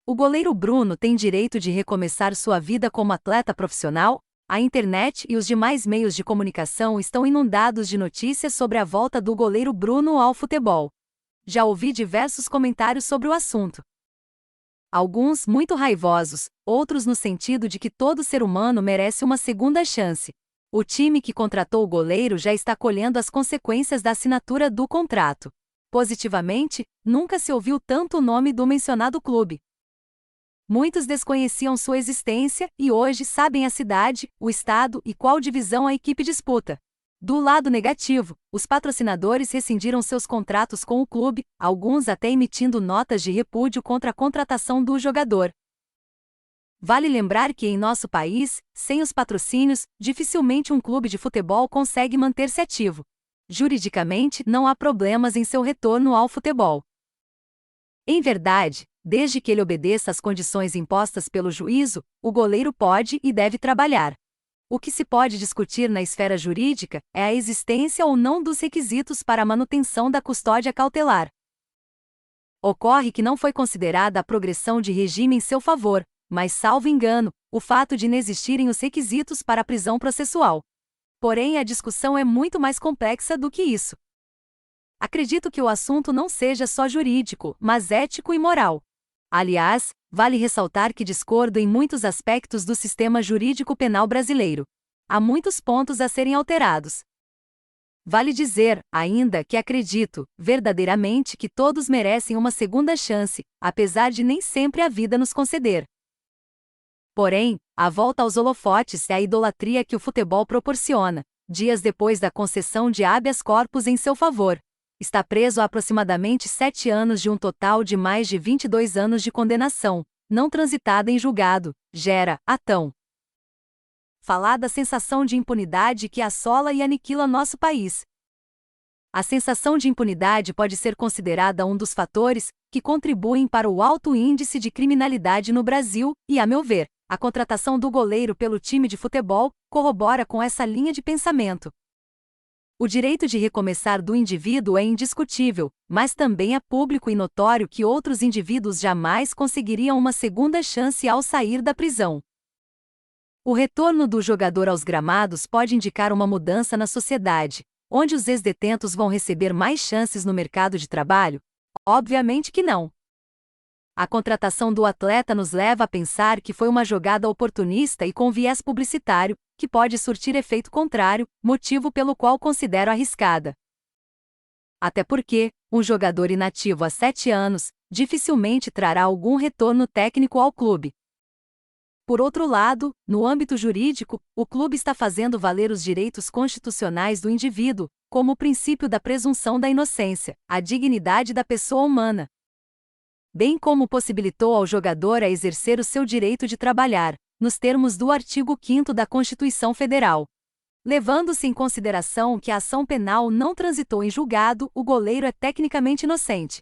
O goleiro Bruno tem direito de recomeçar sua vida como atleta profissional? A internet e os demais meios de comunicação estão inundados de notícias sobre a volta do goleiro Bruno ao futebol. Já ouvi diversos comentários sobre o assunto. Alguns muito raivosos, outros no sentido de que todo ser humano merece uma segunda chance. O time que contratou o goleiro já está colhendo as consequências da assinatura do contrato. Positivamente, nunca se ouviu tanto o nome do mencionado clube. Muitos desconheciam sua existência e hoje sabem a cidade, o estado e qual divisão a equipe disputa. Do lado negativo, os patrocinadores rescindiram seus contratos com o clube, alguns até emitindo notas de repúdio contra a contratação do jogador. Vale lembrar que em nosso país, sem os patrocínios, dificilmente um clube de futebol consegue manter-se ativo. Juridicamente, não há problemas em seu retorno ao futebol. Em verdade, desde que ele obedeça às condições impostas pelo juízo, o goleiro pode e deve trabalhar. O que se pode discutir na esfera jurídica é a existência ou não dos requisitos para a manutenção da custódia cautelar. Ocorre que não foi considerada a progressão de regime em seu favor, mas, salvo engano, o fato de inexistirem os requisitos para a prisão processual. Porém, a discussão é muito mais complexa do que isso. Acredito que o assunto não seja só jurídico, mas ético e moral. Aliás, vale ressaltar que discordo em muitos aspectos do sistema jurídico penal brasileiro. Há muitos pontos a serem alterados. Vale dizer, ainda, que acredito, verdadeiramente, que todos merecem uma segunda chance, apesar de nem sempre a vida nos conceder. Porém, a volta aos holofotes é a idolatria que o futebol proporciona, dias depois da concessão de habeas corpus em seu favor. Está preso há aproximadamente 7 anos de um total de mais de 22 anos de condenação, não transitada em julgado, gera, atão. Falar da sensação de impunidade que assola e aniquila nosso país. A sensação de impunidade pode ser considerada um dos fatores que contribuem para o alto índice de criminalidade no Brasil, e, a meu ver, a contratação do goleiro pelo time de futebol corrobora com essa linha de pensamento. O direito de recomeçar do indivíduo é indiscutível, mas também é público e notório que outros indivíduos jamais conseguiriam uma segunda chance ao sair da prisão. O retorno do jogador aos gramados pode indicar uma mudança na sociedade, onde os ex-detentos vão receber mais chances no mercado de trabalho? Obviamente que não. A contratação do atleta nos leva a pensar que foi uma jogada oportunista e com viés publicitário, que pode surtir efeito contrário, motivo pelo qual considero arriscada. Até porque, um jogador inativo há 7 anos, dificilmente trará algum retorno técnico ao clube. Por outro lado, no âmbito jurídico, o clube está fazendo valer os direitos constitucionais do indivíduo, como o princípio da presunção da inocência, a dignidade da pessoa humana, bem como possibilitou ao jogador a exercer o seu direito de trabalhar, nos termos do artigo 5º da Constituição Federal. Levando-se em consideração que a ação penal não transitou em julgado, o goleiro é tecnicamente inocente.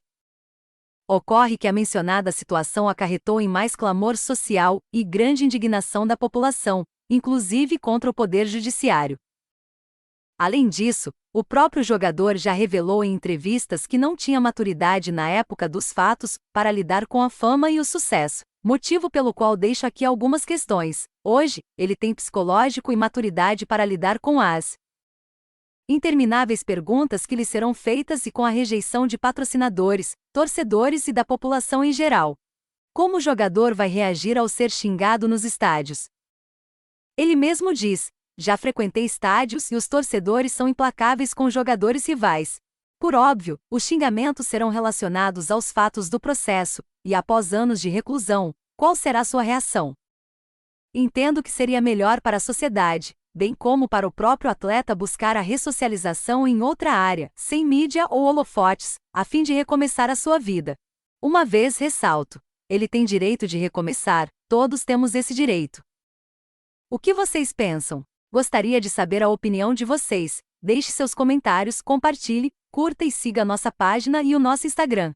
Ocorre que a mencionada situação acarretou em mais clamor social e grande indignação da população, inclusive contra o Poder Judiciário. Além disso, o próprio jogador já revelou em entrevistas que não tinha maturidade na época dos fatos para lidar com a fama e o sucesso, motivo pelo qual deixo aqui algumas questões. Hoje, ele tem psicológico e maturidade para lidar com as intermináveis perguntas que lhe serão feitas e com a rejeição de patrocinadores, torcedores e da população em geral. Como o jogador vai reagir ao ser xingado nos estádios? Ele mesmo diz: já frequentei estádios e os torcedores são implacáveis com jogadores rivais. Por óbvio, os xingamentos serão relacionados aos fatos do processo, e após anos de reclusão, qual será sua reação? Entendo que seria melhor para a sociedade, bem como para o próprio atleta buscar a ressocialização em outra área, sem mídia ou holofotes, a fim de recomeçar a sua vida. Uma vez ressalto: ele tem direito de recomeçar, todos temos esse direito. O que vocês pensam? Gostaria de saber a opinião de vocês. Deixe seus comentários, compartilhe, curta e siga nossa página e o nosso Instagram.